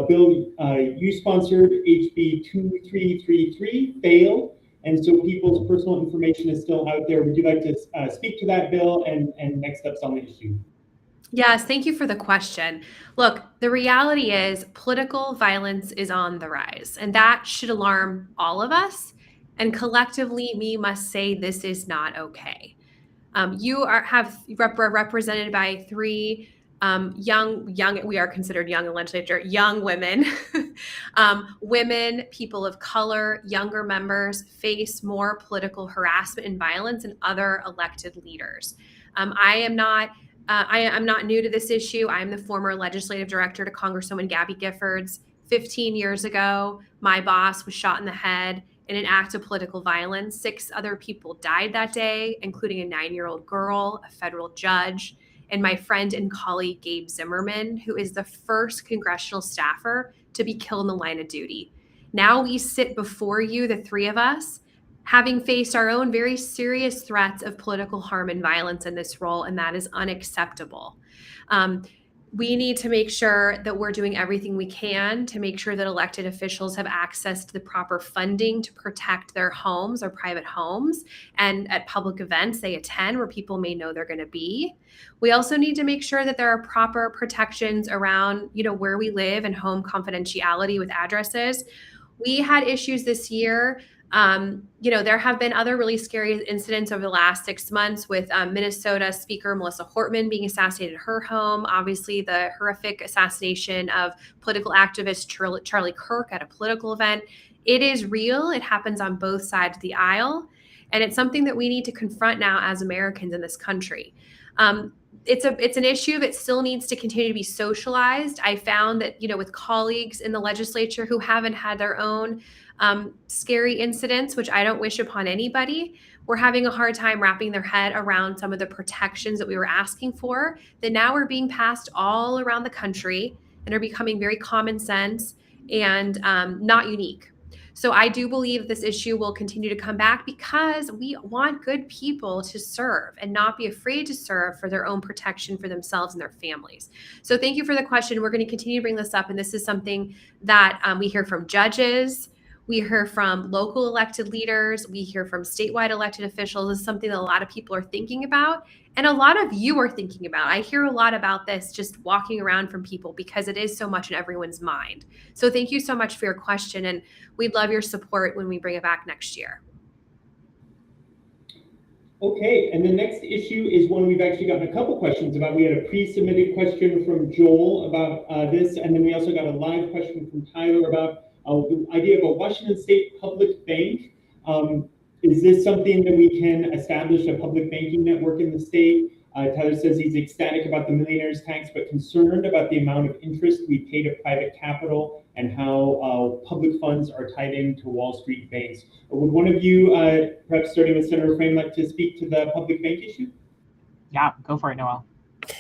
Bill you sponsored, HB 2333, failed. And so people's personal information is still out there. Would you like to speak to that bill and next steps on the issue? Yes, thank you for the question. Look, the reality is political violence is on the rise, and that should alarm all of us. And collectively, we must say this is not okay. You are represented by three young, we are considered young in the legislature, young women, women, people of color, younger members face more political harassment and violence than other elected leaders. I am not new to this issue. I'm the former legislative director to Congresswoman Gabby Giffords. 15 years ago, my boss was shot in the head in an act of political violence. 6 other people died that day, including a 9-year-old girl, a federal judge, and my friend and colleague Gabe Zimmerman, who is the first congressional staffer to be killed in the line of duty. Now we sit before you, the three of us, having faced our own very serious threats of political harm and violence in this role, and that is unacceptable. We need to make sure that we're doing everything we can to make sure that elected officials have access to the proper funding to protect their homes or private homes and at public events they attend where people may know they're going to be. We also need to make sure that there are proper protections around, where we live and home confidentiality with addresses. We had issues this year. There have been other really scary incidents over the last 6 months with Minnesota Speaker Melissa Hortman being assassinated at her home. Obviously, the horrific assassination of political activist Charlie Kirk at a political event. It is real. It happens on both sides of the aisle. And it's something that we need to confront now as Americans in this country. It's an issue that still needs to continue to be socialized. I found that, with colleagues in the legislature who haven't had their own scary incidents, which I don't wish upon anybody, we're having a hard time wrapping their head around some of the protections that we were asking for that now are being passed all around the country and are becoming very common sense and not unique. So I do believe this issue will continue to come back because we want good people to serve and not be afraid to serve for their own protection for themselves and their families. So thank you for the question. We're going to continue to bring this up. And this is something that we hear from judges. We hear from local elected leaders. We hear from statewide elected officials. This is something that a lot of people are thinking about. And a lot of you are thinking about. I hear a lot about this just walking around from people because it is so much in everyone's mind. So thank you so much for your question. And we'd love your support when we bring it back next year. Okay, and the next issue is one we've actually gotten a couple questions about. We had a pre-submitted question from Joel about this, and then we also got a live question from Tyler about the idea of a Washington State public bank. Is this something that we can establish a public banking network in the state? Tyler says he's ecstatic about the millionaire's tax, but concerned about the amount of interest we pay to private capital and how public funds are tied into Wall Street banks. Would one of you, perhaps starting with Senator Frame, like to speak to the public bank issue? Yeah, go for it, Noelle.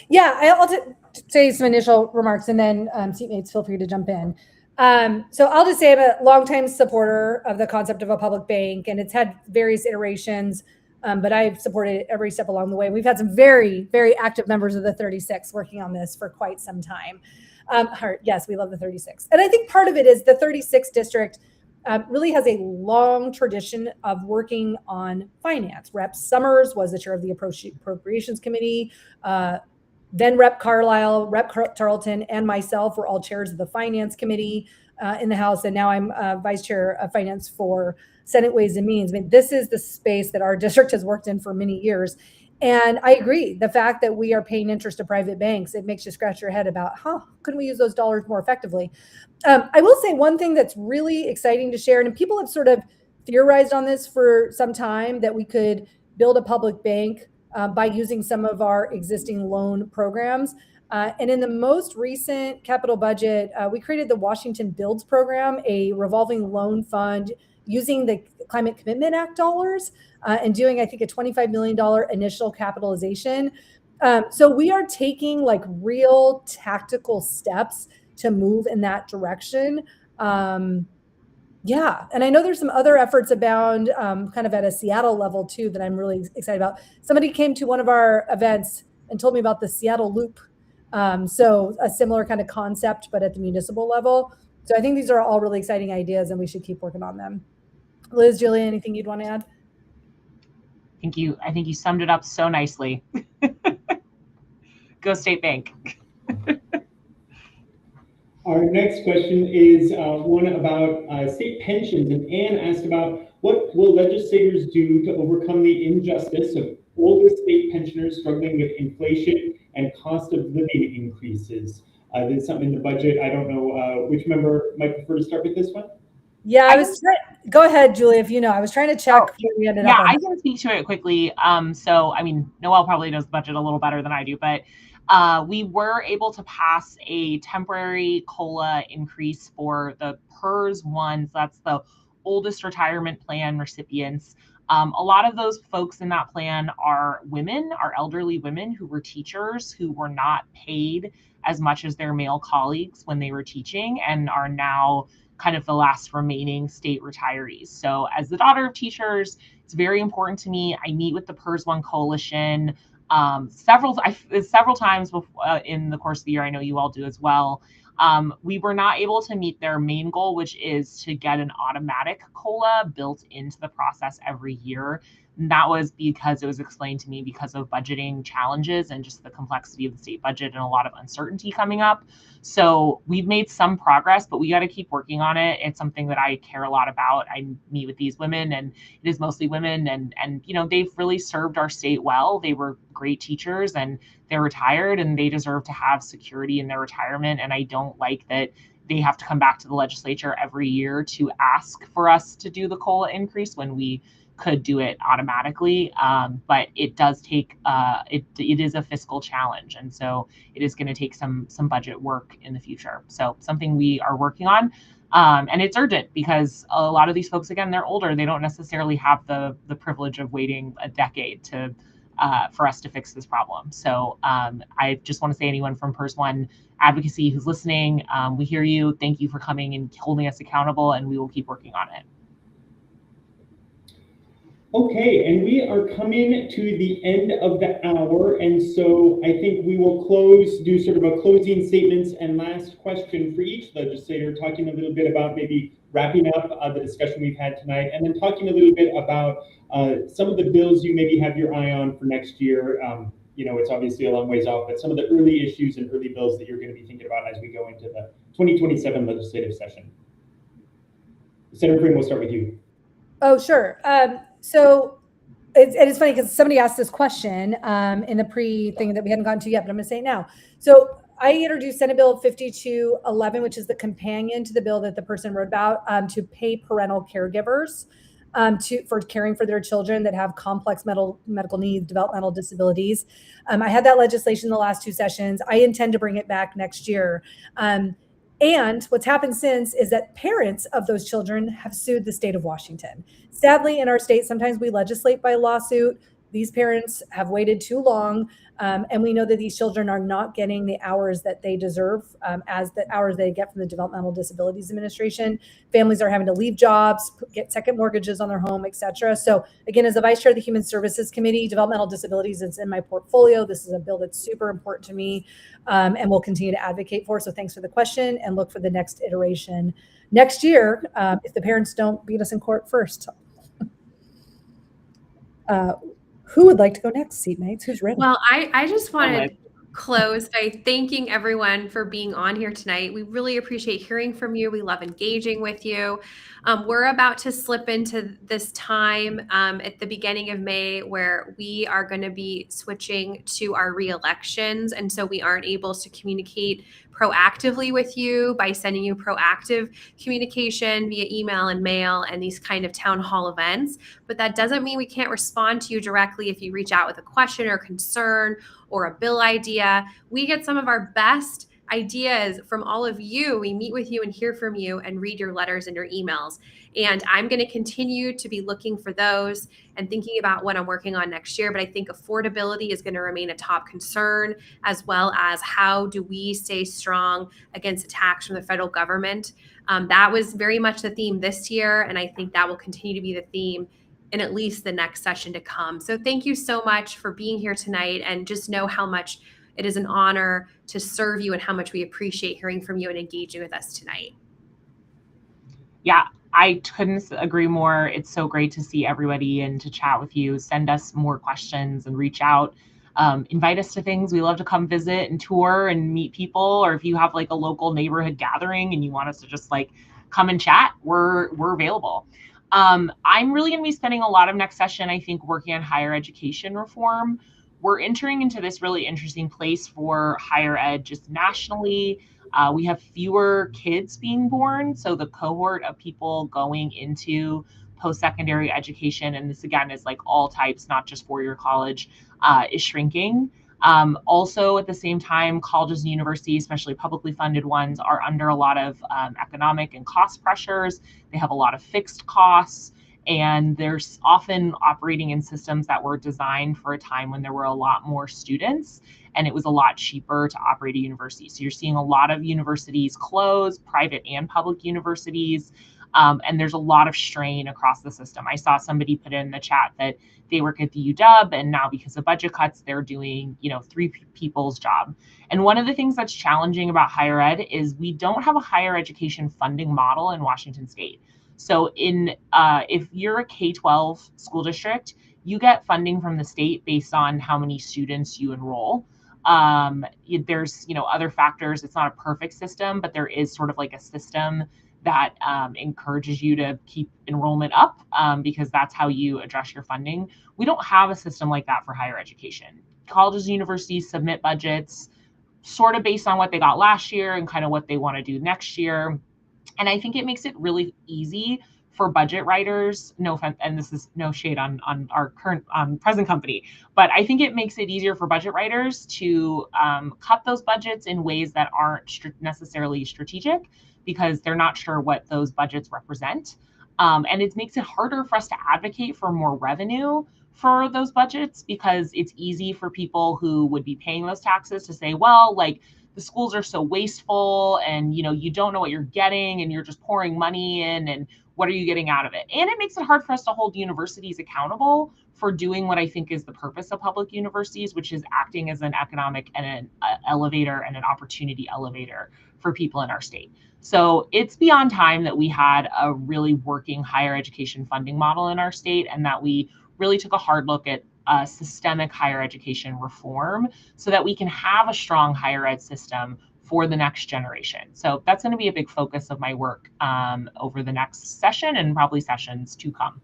Yeah, I'll say some initial remarks, and then seatmates, feel free to jump in. So I'll just say I'm a longtime supporter of the concept of a public bank, and it's had various iterations, but I've supported it every step along the way. We've had some very, very active members of the 36 working on this for quite some time. Yes, we love the 36. And I think part of it is the 36th district really has a long tradition of working on finance. Rep. Summers was the chair of the Appropriations Committee. Then Rep. Carlisle, Rep. Tarleton, and myself were all chairs of the Finance Committee in the House. And now I'm Vice Chair of Finance for Senate Ways and Means. I mean, this is the space that our district has worked in for many years. And I agree, the fact that we are paying interest to private banks, it makes you scratch your head about, couldn't we use those dollars more effectively? I will say one thing that's really exciting to share, and people have sort of theorized on this for some time, that we could build a public bank by using some of our existing loan programs. And in the most recent capital budget, we created the Washington Builds Program, a revolving loan fund using the Climate Commitment Act dollars and doing, I think, a $25 million initial capitalization. So we are taking like real tactical steps to move in that direction. Yeah, and I know there's some other efforts abound kind of at a Seattle level too that I'm really excited about. Somebody came to one of our events and told me about the Seattle Loop. So a similar kind of concept, but at the municipal level. So I think these are all really exciting ideas and we should keep working on them. Liz, Julia, anything you'd want to add? I think you summed it up so nicely. Go State Bank. Our next question is one about state pensions, and Anne asked about what will legislators do to overcome the injustice of older state pensioners struggling with inflation and cost of living increases. There's something in the budget. I don't know which member might prefer to start with this one. Yeah, go ahead, Julie, if you know. I was trying to check where we ended up. Yeah, I can speak to it quickly. So, I mean, Noelle probably knows the budget a little better than I do, but we were able to pass a temporary COLA increase for the PERS ones. That's the oldest retirement plan recipients. A lot of those folks in that plan are women, are elderly women who were teachers who were not paid as much as their male colleagues when they were teaching and are now kind of the last remaining state retirees. So as the daughter of teachers, it's very important to me. I meet with the PERS One Coalition several times in the course of the year. I know you all do as well. We were not able to meet their main goal, which is to get an automatic COLA built into the process every year. And that was because it was explained to me because of budgeting challenges and just the complexity of the state budget and a lot of uncertainty coming up. So we've made some progress, but we got to keep working on it. It's something that I care a lot about. I meet with these women, and it is mostly women, and you know, they've really served our state well. They were great teachers and they're retired and they deserve to have security in their retirement. And I don't like that they have to come back to the legislature every year to ask for us to do the COLA increase when we could do it automatically. But it does take, it is a fiscal challenge. And so it is going to take some budget work in the future. So something we are working on. And it's urgent because a lot of these folks, again, they're older. They don't necessarily have the privilege of waiting a decade to for us to fix this problem. So I just want to say, anyone from PERS One Advocacy who's listening, we hear you. Thank you for coming and holding us accountable, and we will keep working on it. Okay, and we are coming to the end of the hour, and so I think we will do sort of a closing statements and last question for each legislator, talking a little bit about maybe wrapping up the discussion we've had tonight, and then talking a little bit about some of the bills you maybe have your eye on for next year. You know, it's obviously a long ways off, but some of the early issues and early bills that you're going to be thinking about as we go into the 2027 legislative session. Senator Frame, we'll start with you. Oh, sure. So it's funny because somebody asked this question in the pre-thing that we hadn't gotten to yet, but I'm going to say it now. So I introduced Senate Bill 5211, which is the companion to the bill that the person wrote about, to pay parental caregivers for caring for their children that have complex medical needs, developmental disabilities. I had that legislation in the last two sessions. I intend to bring it back next year. And what's happened since is that parents of those children have sued the state of Washington. Sadly, in our state, sometimes we legislate by lawsuit. These parents have waited too long, and we know that these children are not getting the hours that they deserve as the hours they get from the Developmental Disabilities Administration. Families are having to leave jobs, get second mortgages on their home, etc. So again, as the Vice Chair of the Human Services Committee, developmental disabilities is in my portfolio. This is a bill that's super important to me, and we'll continue to advocate for. So thanks for the question, and look for the next iteration next year if the parents don't beat us in court first. Who would like to go next, seatmates? Who's ready? Well, I just wanted to close by thanking everyone for being on here tonight. We really appreciate hearing from you. We love engaging with you. We're about to slip into this time at the beginning of May where we are going to be switching to our re-elections. And so we aren't able to communicate proactively with you by sending you proactive communication via email and mail and these kind of town hall events. But that doesn't mean we can't respond to you directly if you reach out with a question or concern or a bill idea. We get some of our best ideas from all of you. We meet with you and hear from you and read your letters and your emails. And I'm going to continue to be looking for those and thinking about what I'm working on next year. But I think affordability is going to remain a top concern, as well as how do we stay strong against attacks from the federal government. That was very much the theme this year. And I think that will continue to be the theme in at least the next session to come. So thank you so much for being here tonight, and just know how much it is an honor to serve you and how much we appreciate hearing from you and engaging with us tonight. Yeah, I couldn't agree more. It's so great to see everybody and to chat with you. Send us more questions and reach out. Invite us to things. We love to come visit and tour and meet people. Or if you have like a local neighborhood gathering and you want us to just like come and chat, we're available. I'm really going to be spending a lot of next session, I think, working on higher education reform. We're entering into this really interesting place for higher ed just nationally. We have fewer kids being born. So the cohort of people going into post-secondary education, and this again is like all types, not just four-year college, is shrinking. Also, at the same time, colleges and universities, especially publicly funded ones, are under a lot of economic and cost pressures. They have a lot of fixed costs. And there's often operating in systems that were designed for a time when there were a lot more students and it was a lot cheaper to operate a university. So you're seeing a lot of universities close, private and public universities, and there's a lot of strain across the system. I saw somebody put in the chat that they work at the UW, and now because of budget cuts, they're doing, 3 people's job. And one of the things that's challenging about higher ed is we don't have a higher education funding model in Washington State. So if you're a K-12 school district, you get funding from the state based on how many students you enroll. There's, other factors. It's not a perfect system, but there is sort of like a system that encourages you to keep enrollment up because that's how you address your funding. We don't have a system like that for higher education. Colleges and universities submit budgets sort of based on what they got last year and kind of what they want to do next year. And I think it makes it really easy for budget writers, no offense, and this is no shade on our current present company, but I think it makes it easier for budget writers to cut those budgets in ways that aren't necessarily strategic because they're not sure what those budgets represent. And it makes it harder for us to advocate for more revenue for those budgets because it's easy for people who would be paying those taxes to say, well, like, the schools are so wasteful and, you don't know what you're getting and you're just pouring money in and what are you getting out of it? And it makes it hard for us to hold universities accountable for doing what I think is the purpose of public universities, which is acting as an economic and an elevator and an opportunity elevator for people in our state. So it's beyond time that we had a really working higher education funding model in our state and that we really took a hard look at systemic higher education reform so that we can have a strong higher ed system for the next generation. So that's going to be a big focus of my work over the next session and probably sessions to come.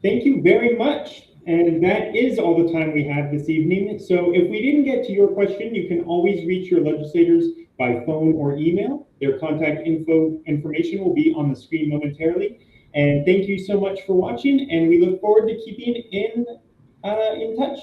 Thank you very much. And that is all the time we have this evening. So if we didn't get to your question, you can always reach your legislators by phone or email. Their contact information will be on the screen momentarily. And thank you so much for watching, and we look forward to keeping in touch.